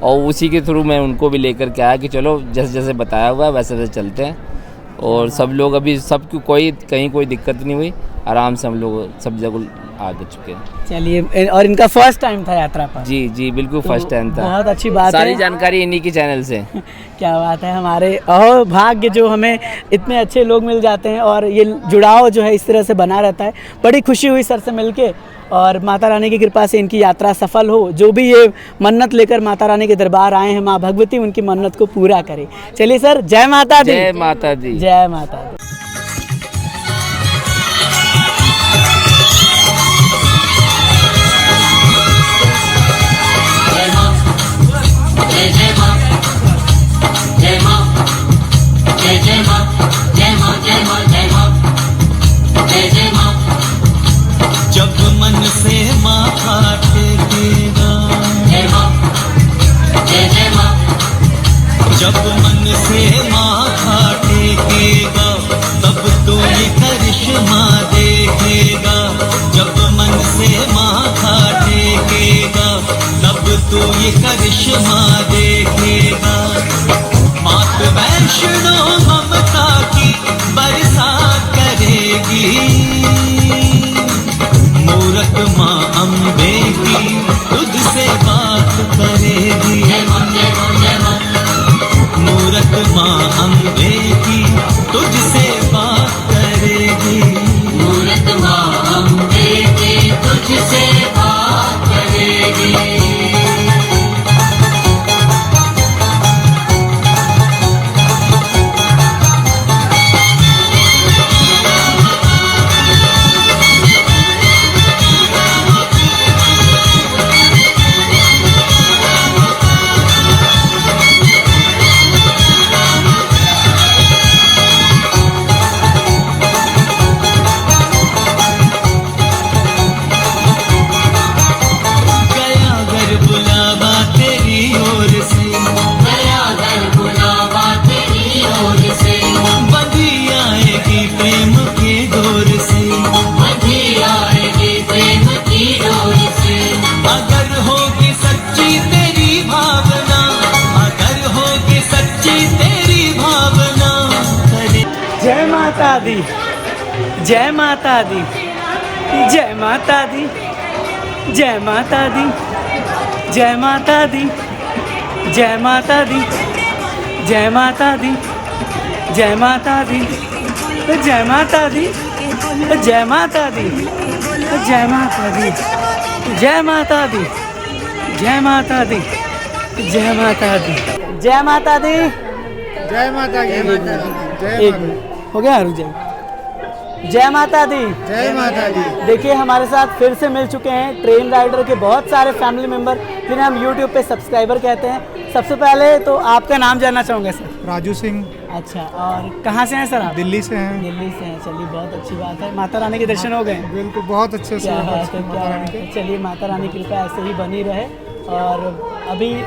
और उसी के थ्रू मैं उनको भी लेकर के आया कि चलो जैसे जैसे बताया हुआ है वैसे वैसे चलते हैं। और सब लोग अभी सबकी कहीं कोई दिक्कत नहीं हुई, आराम से हम लोग सब जगह आ चुके हैं। चलिए, और इनका फर्स्ट टाइम था यात्रा पर? जी जी बिल्कुल, फर्स्ट टाइम था। बहुत अच्छी बात है, सारी जानकारी इन्हीं की चैनल से। क्या बात है। हमारे और भाग्य जो हमें इतने अच्छे लोग मिल जाते हैं और ये जुड़ाव जो है इस तरह से बना रहता है। बड़ी खुशी हुई सर से मिलके, और माता रानी की कृपा से इनकी यात्रा सफल हो। जो भी ये मन्नत लेकर माता रानी के दरबार आए हैं, माँ भगवती उनकी मन्नत को पूरा करे। चलिए सर, जय माता दी। जय माता दी। जय माता दी। जब मन से माथा टेकेगा, जब मन से माथा टेकेगा, तब तो ये करिश्मा देखेगा। जब मन से माथा टेकेगा, तब तो ये करिश्मा देखेगा। मात वैष्णो ममता की बरसात करेगी, मूरत माँ अम्बे की तुझसे बात करेगी। मूरत माँ अम्बे की तुझसे बात करेगी। मूरत माँ अम्बे की तुझसे बात करेगी। जय माता दी, जय माता दी, जय माता दी, जय माता दी, जय माता दी, जय माता दी, जय माता दी, जय माता दी, जय माता दी, जय माता दी, जय माता दी, जय माता दी, जय माता दी, जय माता दी, जय माता दी, जय माता दी। एक मिनट हो गया, रुक जाइए। जय माता दी, जय माता दी। देखिए हमारे साथ फिर से मिल चुके हैं ट्रेन राइडर के बहुत सारे फैमिली मेम्बर, जिन्हें हम यूट्यूब पे सब्सक्राइबर कहते हैं। सबसे पहले तो आपका नाम जानना चाहूँगा सर। राजू सिंह, अच्छा, और कहाँ से हैं सर आप? दिल्ली से हैं। दिल्ली से हैं, चलिए बहुत अच्छी बात है। माता रानी के दर्शन हो गए? बिल्कुल, बहुत अच्छे से क्या हुआ बात है, माता क्या रानी बात के। है। चलिए माता रानी की कृपा ऐसे ही बनी रहे। और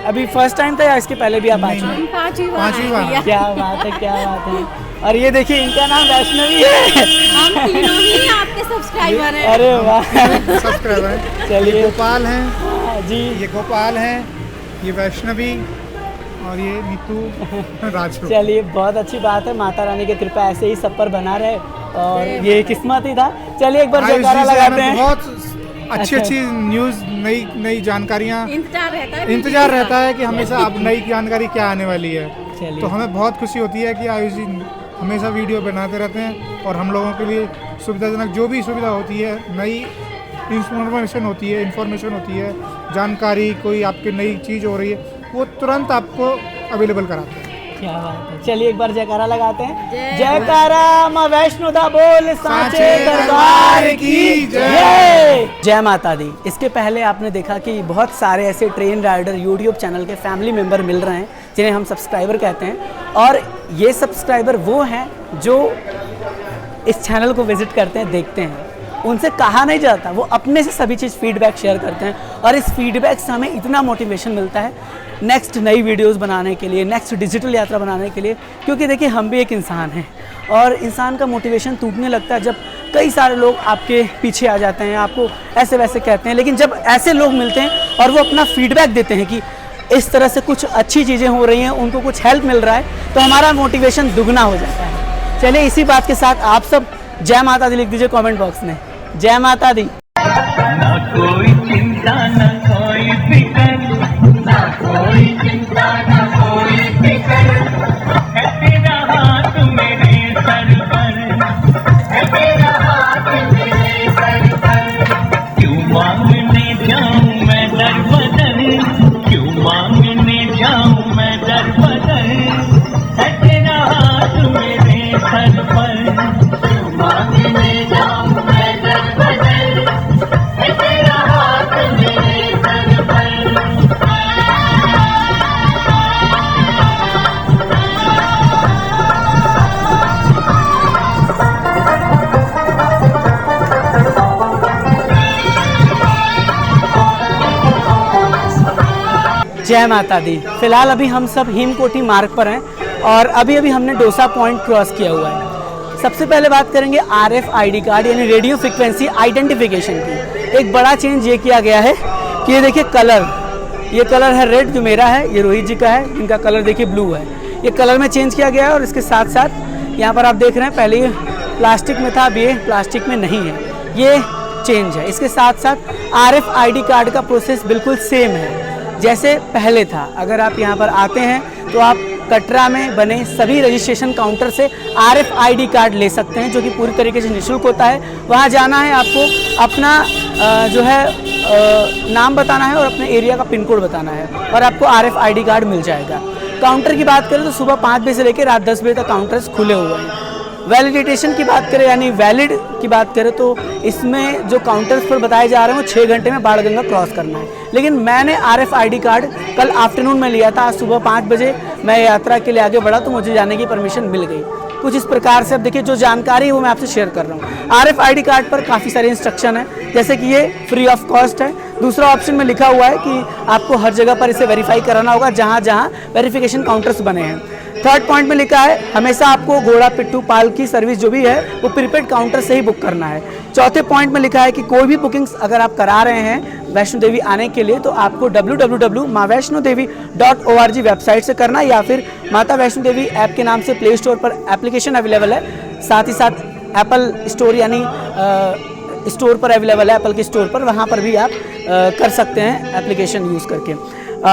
अभी फर्स्ट टाइम था या इसके पहले भी आप आ चुके हैं? पांचवी बार। क्या बात है, क्या बात है। और ये देखिए इनका नाम वैष्णवी है। हम तीनों ही आपके सब्सक्राइबर हैं। अरे वाह, सब्सक्राइबर हैं। चलिए। ये गोपाल हैं, हाँ, जी ये गोपाल हैं, ये वैष्णवी और ये नीतू राजू। चलिए बहुत अच्छी बात है। माता रानी की कृपा ऐसे ही सब पर बना रहे और ये किस्मत ही था। चलिए एक बार आयुष जयकारा जी से लगाते हमें हैं। बहुत अच्छी अच्छी न्यूज़, नई जानकारियाँ इंतजार रहता है कि हमेशा अब नई जानकारी क्या आने वाली है। चलिए। तो हमें बहुत खुशी होती है कि आयुष जी हमेशा वीडियो बनाते रहते हैं और हम लोगों के लिए सुविधाजनक जो भी सुविधा होती है, नई इन्फॉर्मेशन होती है, जानकारी, कोई आपकी नई चीज़ हो रही है, वो तुरंत आपको अवेलेबल कराते हैं। क्या बात है। चलिए एक बार जयकारा लगाते हैं। जयकारा माँ वैष्णो दा बोल सांचे दरबार की जय। जय माता दी। इसके पहले आपने देखा कि बहुत सारे ऐसे ट्रेन राइडर यूट्यूब चैनल के फैमिली मेंबर मिल रहे हैं जिन्हें हम सब्सक्राइबर कहते हैं। और ये सब्सक्राइबर वो हैं जो इस चैनल को विजिट करते हैं, देखते हैं। उनसे कहा नहीं जाता, वो अपने से सभी चीज़ फीडबैक शेयर करते हैं और इस फीडबैक से हमें इतना मोटिवेशन मिलता है नेक्स्ट नई वीडियोस बनाने के लिए, नेक्स्ट डिजिटल यात्रा बनाने के लिए। क्योंकि देखिए हम भी एक इंसान हैं और इंसान का मोटिवेशन टूटने लगता है जब कई सारे लोग आपके पीछे आ जाते हैं, आपको ऐसे वैसे कहते हैं। लेकिन जब ऐसे लोग मिलते हैं और वो अपना फीडबैक देते हैं कि इस तरह से कुछ अच्छी चीज़ें हो रही हैं, उनको कुछ हेल्प मिल रहा है, तो हमारा मोटिवेशन दुगना हो जाता है। चलिए इसी बात के साथ आप सब जय माता दी लिख दीजिए कमेंट बॉक्स में। जय माता दी। ना कोई चिंता ना कोई फिकर, ना कोई चिंता ना कोई फिकर, है तेरा हाथ मेरे सर पर, है तेरा हाथ मेरे सर पर। क्यों मांगने जाऊं मैं दर बदर, क्यों मांगने जाऊं मैं दर बदर, है तेरा हाथ मेरे सर पर। क्यों मांगने जाऊं मैं दर बदर, है तेरा हाथ मेरे सर पर। जय माता दी। फिलहाल अभी हम सब हेमकोटी मार्ग पर हैं और अभी हमने डोसा पॉइंट क्रॉस किया हुआ है। सबसे पहले बात करेंगे RFID कार्ड यानी रेडियो फ्रिक्वेंसी आइडेंटिफिकेशन की। एक बड़ा चेंज ये किया गया है कि ये देखिए कलर, ये कलर है रेड जो मेरा है, ये रोहित जी का है, इनका कलर देखिए ब्लू है। ये कलर में चेंज किया गया है और इसके साथ साथ यहाँ पर आप देख रहे हैं पहले ये प्लास्टिक में था, अब ये प्लास्टिक में नहीं है, ये चेंज है। इसके साथ साथ RFID कार्ड का प्रोसेस बिल्कुल सेम है जैसे पहले था। अगर आप यहाँ पर आते हैं तो आप कटरा में बने सभी रजिस्ट्रेशन काउंटर से RFID कार्ड ले सकते हैं जो कि पूरी तरीके से निःशुल्क होता है। वहाँ जाना है, आपको अपना जो है नाम बताना है और अपने एरिया का पिन कोड बताना है और आपको RFID कार्ड मिल जाएगा। काउंटर की बात करें तो सुबह 5 बजे से लेकर रात 10 बजे तक काउंटर्स खुले हुए हैं। वैलिडेटेशन की बात करें यानी वैलिड की बात करें तो इसमें जो काउंटर्स पर बताए जा रहे हैं वो 6 घंटे में बाणगंगा क्रॉस करना है। लेकिन मैंने RFID कार्ड कल आफ्टरनून में लिया था, आज सुबह 5 बजे मैं यात्रा के लिए आगे बढ़ा तो मुझे जाने की परमिशन मिल गई। कुछ इस प्रकार से अब देखिए जो जानकारी है वो मैं आपसे शेयर कर रहा हूँ। RFID कार्ड पर काफ़ी सारे इंस्ट्रक्शन है जैसे कि ये फ्री ऑफ कॉस्ट है। दूसरा ऑप्शन में लिखा हुआ है कि आपको हर जगह पर इसे वेरीफाई कराना होगा जहाँ जहाँ वेरिफिकेशन काउंटर्स बने हैं। थर्ड पॉइंट में लिखा है हमेशा आपको घोड़ा पिट्ठू पाल की सर्विस जो भी है वो प्रीपेड काउंटर से ही बुक करना है। चौथे पॉइंट में लिखा है कि कोई भी बुकिंग्स अगर आप करा रहे हैं वैष्णो देवी आने के लिए तो आपको www.maavaishnodevi.org वेबसाइट से करना या फिर माता वैष्णो देवी ऐप के नाम से प्ले स्टोर पर एप्लीकेशन अवेलेबल है। साथ ही साथ एप्पल स्टोर यानी स्टोर पर अवेलेबल है, एप्पल के स्टोर पर, वहाँ पर भी आप कर सकते हैं एप्लीकेशन यूज़ करके।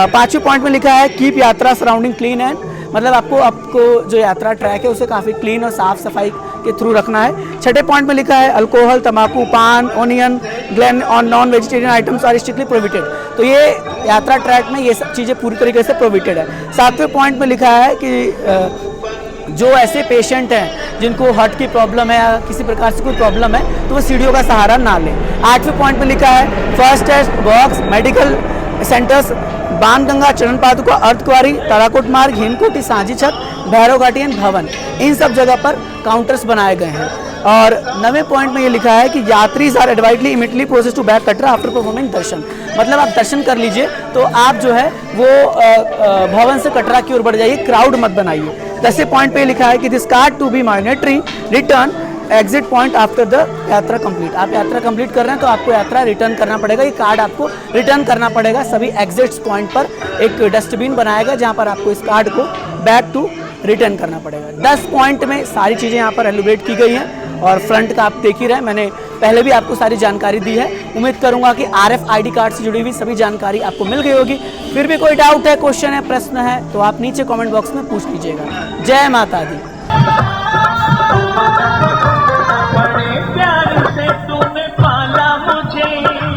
पाँचवें पॉइंट में लिखा है कीप यात्रा सराउंडिंग क्लीन एंड, मतलब आपको जो यात्रा ट्रैक है उसे काफ़ी क्लीन और साफ़ सफाई के थ्रू रखना है। छठे पॉइंट में लिखा है अल्कोहल, तंबाकू, पान, ओनियन, ग्लैन और non vegetarian items are strictly prohibited. तो ये यात्रा ट्रैक में ये सब चीज़ें पूरी तरीके से प्रोहिबिटेड है। सातवें पॉइंट में लिखा है कि जो ऐसे पेशेंट हैं जिनको हार्ट की प्रॉब्लम है या किसी प्रकार से कोई प्रॉब्लम है तो वो सीढ़ियों का सहारा ना लें। आठवें पॉइंट में लिखा है first aid box, medical centres Banganga, चरण पादुका, अर्धकुंवारी, ताराकोट मार्ग, हेमकोटी, सांची छत, भैरव घाटी एंड भवन, इन सब जगह पर काउंटर्स बनाए गए हैं। और 9वें पॉइंट में ये लिखा है कि यात्रीज are advisedly immediately process to back Katra after performing darshan. मतलब आप दर्शन कर लीजिए तो आप जो है वो भवन से कटरा की ओर बढ़ जाइए, क्राउड मत बनाइए। 10वें पॉइंट पे लिखा है कि this card to be mandatory return exit point after the yatra complete. आप यात्रा कंप्लीट कर रहे हैं तो आपको यात्रा रिटर्न करना पड़ेगा, ये कार्ड आपको रिटर्न करना पड़ेगा। सभी एग्जिट्स पॉइंट पर एक डस्टबिन बनाया गया जहाँ पर आपको इस कार्ड को बैक टू रिटर्न करना पड़ेगा। 10 पॉइंट में सारी चीज़ें यहाँ पर एलिब्रेट की गई हैं और फ्रंट का आप देख ही रहे हैं, मैंने पहले भी आपको सारी जानकारी दी है। उम्मीद करूँगा कि RFID कार्ड से जुड़ी हुई सभी जानकारी आपको मिल गई होगी। फिर भी कोई डाउट है, क्वेश्चन है, प्रश्न है तो आप नीचे कमेंट बॉक्स में पूछ लीजिएगा। जय माता दी। बड़े प्यार से तूने पाला मुझे,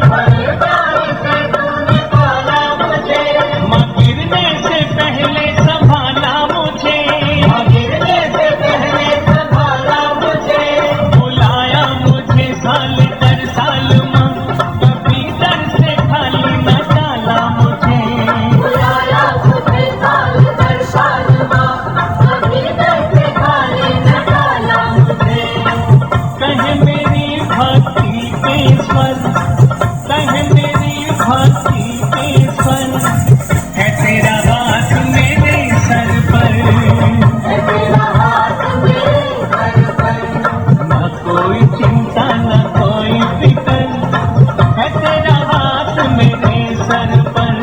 बड़े प्यार से तूने पाला मुझे, माँ गिरने से पहले संभाला मुझे, माँ गिरने से पहले संभाला मुझे, बुलाया मुझे साल दर साल माँ, कभी दर से खाली न डाला मुझे, बुलाया मुझे साल दर साल माँ, कभी दर से खाली न डाला मुझे। कहे मेरी भक्ति के स्वर, कहे मेरी भक्ति के स्वर, है तेरा हाथ मेरे सर पर, है तेरा हाथ मेरे सर पर, न कोई चिंता न कोई फिक्र, है तेरा हाथ मेरे सर पर।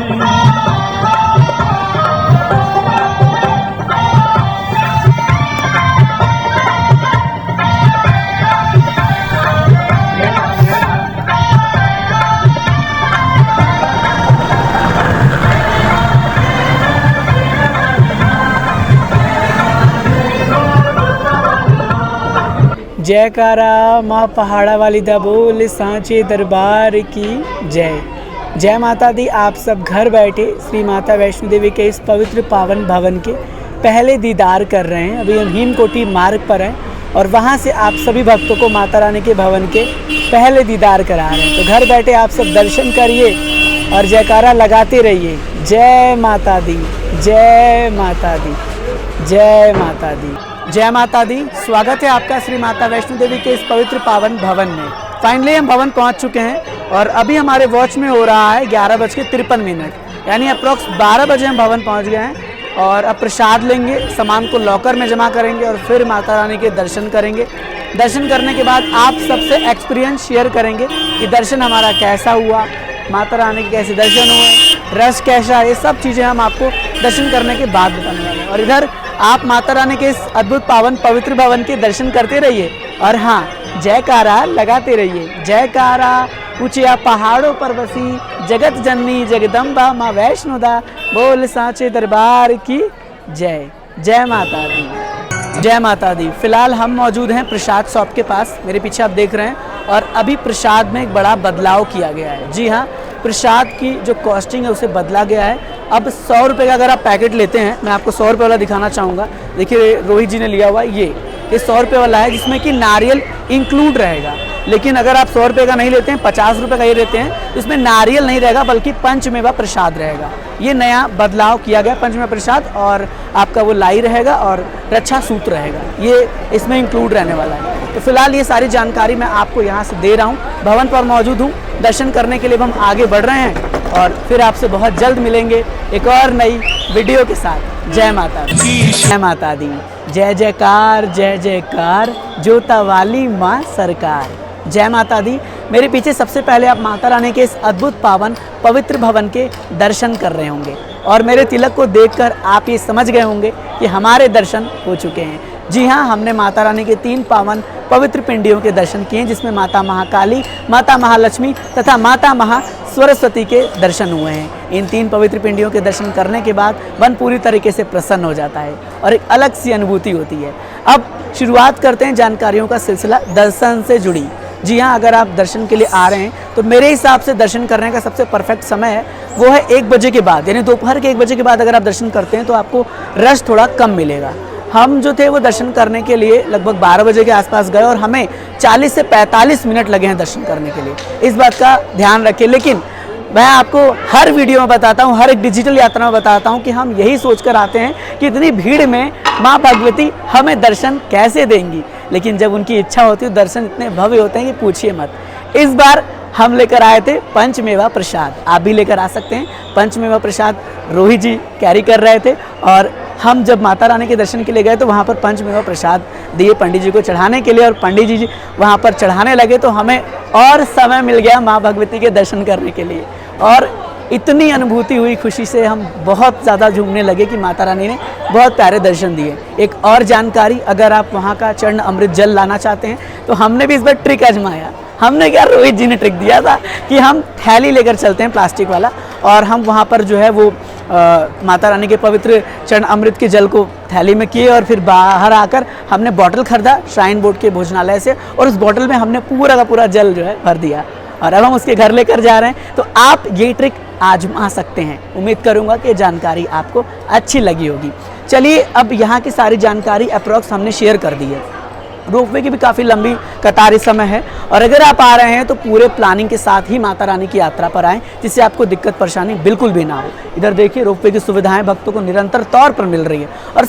जयकारा माँ पहाड़ा वाली दा बोल, सांचे दरबार की जय। जय माता दी। आप सब घर बैठे श्री माता वैष्णो देवी के इस पवित्र पावन भवन के पहले दीदार कर रहे हैं। अभी हम हेमकोटी मार्ग पर हैं और वहाँ से आप सभी भक्तों को माता रानी के भवन के पहले दीदार करा रहे हैं। तो घर बैठे आप सब दर्शन करिए और जयकारा लगाते रहिए। जय माता दी, जय माता दी, जय माता दी, जय माता दी। स्वागत है आपका श्री माता वैष्णो देवी के इस पवित्र पावन भवन में। फाइनली हम भवन पहुंच चुके हैं और अभी हमारे वॉच में हो रहा है 11:53, यानी अप्रॉक्स 12 बजे हम भवन पहुंच गए हैं। और अब प्रसाद लेंगे, सामान को लॉकर में जमा करेंगे और फिर माता रानी के दर्शन करेंगे। दर्शन करने के बाद आप सबसे एक्सपीरियंस शेयर करेंगे कि दर्शन हमारा कैसा हुआ, माता रानी के कैसे दर्शन हुए, रस कैसा, ये सब चीज़ें हम आपको दर्शन करने के बाद बताने वाले हैं। और इधर आप माता रानी के इस अद्भुत पावन पवित्र भवन के दर्शन करते रहिए और हाँ, जयकारा लगाते रहिए। जयकारा ऊंचिया पहाड़ों पर बसी जगत जननी जगदम्बा माँ वैष्णो दा बोल, सांचे दरबार की जय। जय माता दी, जय माता दी। फिलहाल हम मौजूद हैं प्रसाद शॉप के पास, मेरे पीछे आप देख रहे हैं। और अभी प्रसाद में एक बड़ा बदलाव किया गया है। जी हाँ, प्रसाद की जो कॉस्टिंग है उसे बदला गया है। अब 100 रुपये का अगर आप पैकेट लेते हैं, मैं आपको 100 रुपये वाला दिखाना चाहूँगा। देखिए रोहित जी ने लिया हुआ ये 100 रुपये वाला है जिसमें कि नारियल इंक्लूड रहेगा। लेकिन अगर आप 100 रुपये का नहीं लेते हैं, 50 रुपये का ये लेते हैं, तो इसमें नारियल नहीं रहेगा बल्कि पंचमेवा प्रसाद रहेगा। ये नया बदलाव किया गया, पंचमेवा प्रसाद और आपका वो लाई रहेगा और रक्षा सूत्र रहेगा, ये इसमें इंक्लूड रहने वाला है। तो फिलहाल ये सारी जानकारी मैं आपको यहाँ से दे रहा हूँ। भवन पर मौजूद हूँ, दर्शन करने के लिए हम आगे बढ़ रहे हैं और फिर आपसे बहुत जल्द मिलेंगे एक और नई वीडियो के साथ। जय माता दी, जय माता दी, जय जयकार, जय जयकार, जोता वाली माँ सरकार। जय माता दी। मेरे पीछे सबसे पहले आप माता रानी के इस अद्भुत पावन पवित्र भवन के दर्शन कर रहे होंगे और मेरे तिलक को देखकर आप ये समझ गए होंगे कि हमारे दर्शन हो चुके हैं। जी हाँ, हमने माता रानी के 3 पावन पवित्र पिंडियों के दर्शन किए, जिसमें माता महाकाली, माता महालक्ष्मी तथा माता महासरस्वती के दर्शन हुए हैं। इन 3 पवित्र पिंडियों के दर्शन करने के बाद मन पूरी तरीके से प्रसन्न हो जाता है और एक अलग सी अनुभूति होती है। अब शुरुआत करते हैं जानकारियों का सिलसिला दर्शन से जुड़ी। जी हाँ, अगर आप दर्शन के लिए आ रहे हैं तो मेरे हिसाब से दर्शन करने का सबसे परफेक्ट समय है वो है 1 बजे के बाद, यानी दोपहर के 1 बजे के बाद अगर आप दर्शन करते हैं तो आपको रश थोड़ा कम मिलेगा। हम जो थे वो दर्शन करने के लिए लगभग 12 बजे के आसपास गए और हमें 40 से 45 मिनट लगे हैं दर्शन करने के लिए। इस बात का ध्यान रखें। लेकिन मैं आपको हर वीडियो में बताता हूँ, हर एक डिजिटल यात्रा में बताता हूँ कि हम यही सोच कर आते हैं कि इतनी भीड़ में माँ भगवती हमें दर्शन कैसे देंगी, लेकिन जब उनकी इच्छा होती है दर्शन इतने भव्य होते हैं कि पूछिए मत। इस बार हम लेकर आए थे पंचमेवा प्रसाद, आप भी लेकर आ सकते हैं। पंचमेवा प्रसाद रोहित जी कैरी कर रहे थे और हम जब माता रानी के दर्शन के लिए गए तो वहाँ पर पंचमेवा प्रसाद दिए पंडित जी को चढ़ाने के लिए, और पंडित जी वहाँ पर चढ़ाने लगे तो हमें और समय मिल गया माँ भगवती के दर्शन करने के लिए, और इतनी अनुभूति हुई, खुशी से हम बहुत ज़्यादा झूमने लगे कि माता रानी ने बहुत प्यारे दर्शन दिए। एक और जानकारी, अगर आप वहाँ का चरण अमृत जल लाना चाहते हैं तो हमने भी इस बार ट्रिक आजमाया। हमने क्या, रोहित जी ने ट्रिक दिया था कि हम थैली लेकर चलते हैं प्लास्टिक वाला, और हम वहाँ पर जो है वो माता रानी के पवित्र चरण अमृत के जल को थैली में किए, और फिर बाहर आकर हमने बॉटल खरीदा श्राइन बोर्ड के भोजनालय से, और उस बॉटल में हमने पूरा का पूरा जल जो है भर दिया, और अब हम उसके घर लेकर जा रहे हैं। तो आप ये ट्रिक आजमा सकते हैं। उम्मीद करूंगा कि जानकारी आपको अच्छी लगी होगी। चलिए, अब यहाँ की सारी जानकारी अप्रॉक्स हमने शेयर कर दी है। रोपवे की भी काफ़ी लंबी कतार इस समय है, और अगर आप आ रहे हैं तो पूरे प्लानिंग के साथ ही माता रानी की यात्रा पर आएँ, जिससे आपको दिक्कत परेशानी बिल्कुल भी ना हो। इधर देखिए, रोपवे की सुविधाएं भक्तों को निरंतर तौर पर मिल रही है, और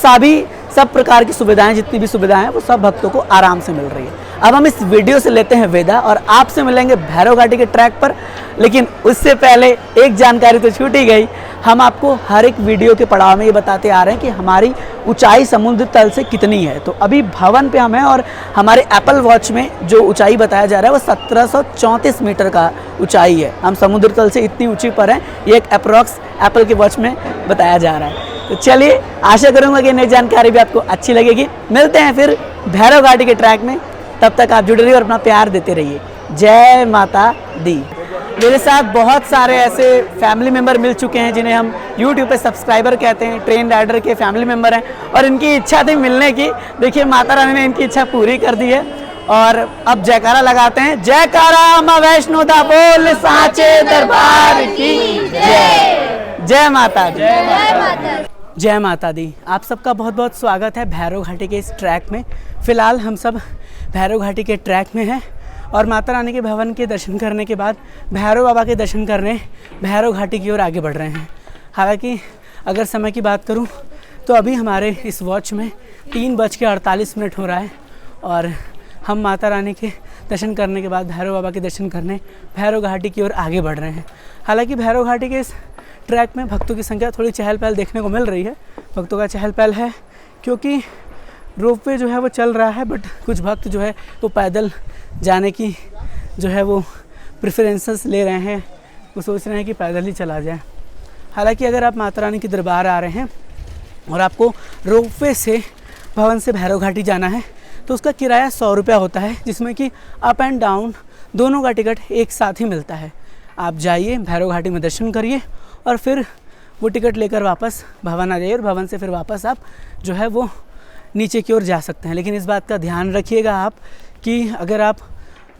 सब प्रकार की सुविधाएं, जितनी भी सुविधाएं हैं वो सब भक्तों को आराम से मिल रही है। अब हम इस वीडियो से लेते हैं विदा, और आपसे मिलेंगे भैरव घाटी के ट्रैक पर। लेकिन उससे पहले एक जानकारी तो छूट ही गई। हम आपको हर एक वीडियो के पड़ाव में ये बताते आ रहे हैं कि हमारी ऊंचाई समुद्र तल से कितनी है। तो अभी भवन पे हम हैं, और हमारे एप्पल वॉच में जो ऊंचाई बताया जा रहा है वो 1734 मीटर का ऊंचाई है। हम समुद्र तल से इतनी ऊंची पर हैं, ये एक अप्रॉक्स एप्पल के वॉच में बताया जा रहा है। तो चलिए, आशा करूँगा कि नई जानकारी भी आपको अच्छी लगेगी। मिलते हैं फिर भैरव घाटी के ट्रैक में, तब तक आप जुड़े रहिए और अपना प्यार देते रहिए। जय माता दी। मेरे साथ बहुत सारे ऐसे फैमिली मेम्बर मिल चुके हैं जिन्हें हम YouTube पे सब्सक्राइबर कहते हैं, ट्रेन राइडर के फैमिली मेम्बर हैं, और इनकी इच्छा थी मिलने की। देखिए, माता रानी ने इनकी इच्छा पूरी कर दी है, और अब जयकारा लगाते हैं। जयकारा माँ वैष्णो दा बोल साचे दरबार की जय। जय माता दी। जय माता दी। आप सबका बहुत बहुत स्वागत है भैरव घाटी के इस ट्रैक में। फ़िलहाल हम सब भैरव घाटी के ट्रैक में हैं, और माता रानी के भवन के दर्शन करने के बाद भैरव बाबा के दर्शन करने भैरव घाटी की ओर आगे बढ़ रहे हैं। हालांकि अगर समय की बात करूं तो अभी हमारे इस वॉच में 3:48 हो रहा है, और हम माता रानी के दर्शन करने के बाद भैरव बाबा के दर्शन करने भैरव घाटी की ओर आगे बढ़ रहे हैं। हालांकि भैरव घाटी के इस ट्रैक में भक्तों की संख्या थोड़ी चहल पहल देखने को मिल रही है। भक्तों का चहल पहल है क्योंकि रोपवे जो है वो चल रहा है, बट कुछ भक्त जो है वो पैदल जाने की जो है वो प्रेफरेंसेस ले रहे हैं, वो सोच रहे हैं कि पैदल ही चला जाए। हालांकि अगर आप माता रानी के दरबार आ रहे हैं और आपको रोपवे से भवन से भैरव घाटी जाना है तो उसका किराया 100 रुपया होता है, जिसमें कि अप एंड डाउन दोनों का टिकट एक साथ ही मिलता है। आप जाइए, भैरव घाटी में दर्शन करिए, और फिर वो टिकट लेकर वापस भवन आ जाइए, और भवन से फिर वापस आप जो है वो नीचे की ओर जा सकते हैं। लेकिन इस बात का ध्यान रखिएगा आप कि अगर आप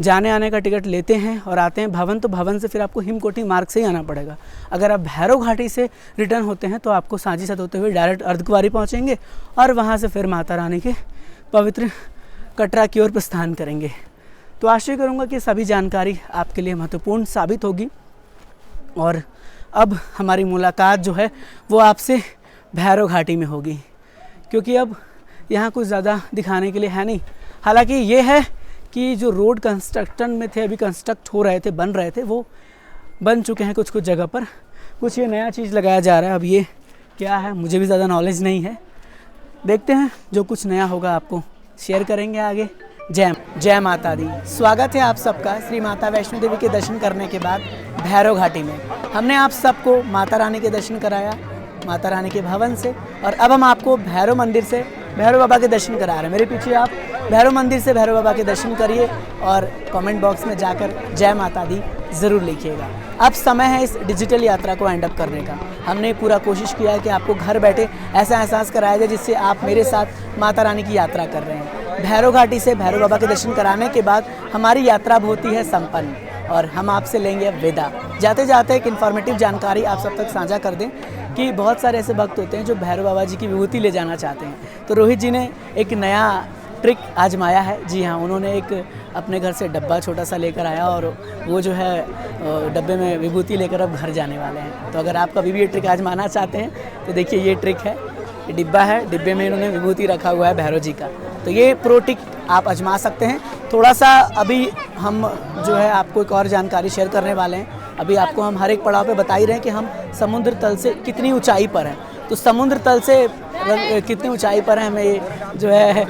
जाने आने का टिकट लेते हैं और आते हैं भवन, तो भवन से फिर आपको हिमकोटी मार्ग से ही आना पड़ेगा। अगर आप भैरव घाटी से रिटर्न होते हैं तो आपको सांची सत होते हुए डायरेक्ट अर्धकुंवारी पहुँचेंगे, और वहाँ से फिर माता रानी के पवित्र कटरा की ओर प्रस्थान करेंगे। तो आशा करूँगा कि सभी जानकारी आपके लिए महत्वपूर्ण साबित होगी, और अब हमारी मुलाकात जो है वो आपसे भैरव घाटी में होगी, क्योंकि अब यहाँ कुछ ज़्यादा दिखाने के लिए है नहीं। हालांकि ये है कि जो रोड कंस्ट्रक्शन में थे, अभी कंस्ट्रक्ट हो रहे थे, बन रहे थे, वो बन चुके हैं कुछ कुछ जगह पर। कुछ ये नया चीज़ लगाया जा रहा है। अब ये क्या है मुझे भी ज़्यादा नॉलेज नहीं है, देखते हैं, जो कुछ नया होगा आपको शेयर करेंगे आगे। जय माता दी। स्वागत है आप सबका श्री माता वैष्णो देवी के दर्शन करने के बाद भैरव घाटी में। हमने आप सबको माता रानी के दर्शन कराया माता रानी के भवन से, और अब हम आपको भैरव मंदिर से भैरव बाबा के दर्शन करा रहे हैं। मेरे पीछे आप भैरव मंदिर से भैरव बाबा के दर्शन करिए, और कमेंट बॉक्स में जाकर जय माता दी ज़रूर लिखिएगा। अब समय है इस डिजिटल यात्रा को एंड अप करने का। हमने पूरा कोशिश किया है कि आपको घर बैठे ऐसा एहसास कराया जाए जिससे आप मेरे साथ माता रानी की यात्रा कर रहे हैं। भैरव घाटी से भैरव बाबा के दर्शन कराने के बाद हमारी यात्रा होती है संपन्न, और हम आपसे लेंगे विदा। जाते जाते एक इन्फॉर्मेटिव जानकारी आप सब तक साझा कर दें कि बहुत सारे ऐसे भक्त होते हैं जो भैरव बाबा जी की विभूति ले जाना चाहते हैं। तो रोहित जी ने एक नया ट्रिक आजमाया है। जी हाँ, उन्होंने एक अपने घर से डब्बा छोटा सा लेकर आया और वो जो है डब्बे में विभूति लेकर अब घर जाने वाले हैं। तो अगर आप कभी भी ये ट्रिक आजमाना चाहते हैं तो देखिए ये ट्रिक है, ये डिब्बा है, डिब्बे में इन्होंने विभूति रखा हुआ है भैरव जी का। तो ये प्रो ट्रिक आप आजमा सकते हैं। थोड़ा सा अभी हम जो है आपको एक और जानकारी शेयर करने वाले हैं। अभी आपको हम हर एक पड़ाव पे बता ही रहे हैं कि हम समुद्र तल से कितनी ऊंचाई पर हैं। तो समुद्र तल से कितनी ऊंचाई पर है हमें जो है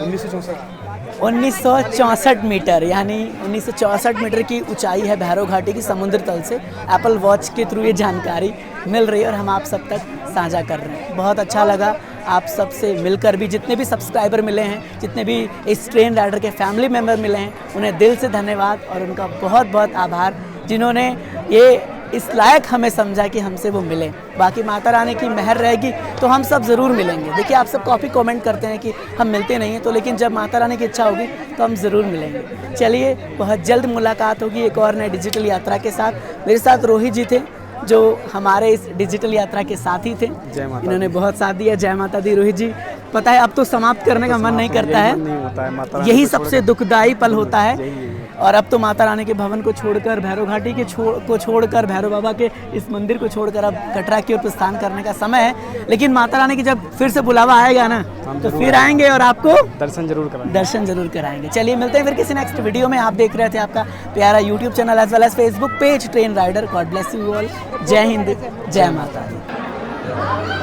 1964 मीटर, यानी 1964 मीटर की ऊंचाई है भैरव घाटी की समुद्र तल से। एप्पल वॉच के थ्रू ये जानकारी मिल रही है और हम आप सब तक साझा कर रहे हैं। बहुत अच्छा लगा आप सब से मिलकर भी। जितने भी सब्सक्राइबर मिले हैं, जितने भी इस ट्रेन राइडर के फैमिली मेम्बर मिले हैं, उन्हें दिल से धन्यवाद और उनका बहुत बहुत आभार जिन्होंने ये इस लायक हमें समझा कि हमसे वो मिले। बाकी माता रानी की मेहर रहेगी तो हम सब ज़रूर मिलेंगे। देखिए आप सब कॉपी कमेंट करते हैं कि हम मिलते नहीं हैं, तो लेकिन जब माता रानी की इच्छा होगी तो हम ज़रूर मिलेंगे। चलिए बहुत जल्द मुलाकात होगी एक और नए डिजिटल यात्रा के साथ। मेरे साथ रोहित जी थे जो हमारे इस डिजिटल यात्रा के साथी थे। इन्होंने बहुत साथ दिया। जय माता दी। रोहित जी, पता है अब तो समाप्त करने का मन नहीं करता है, यही सबसे दुखदाई पल होता है। और अब तो माता रानी के भवन को छोड़कर, भैरव घाटी के को छोड़कर, भैरव बाबा के इस मंदिर को छोड़कर अब कटरा की ओर प्रस्थान करने का समय है। लेकिन माता रानी की जब फिर से बुलावा आएगा ना तो फिर आएंगे और आपको दर्शन जरूर कराएंगे। चलिए मिलते हैं फिर किसी नेक्स्ट वीडियो में। आप देख रहे थे आपका प्यारा YouTube channel as well as Facebook page Train Rider. God bless you all. जय हिंद, जय माता दी।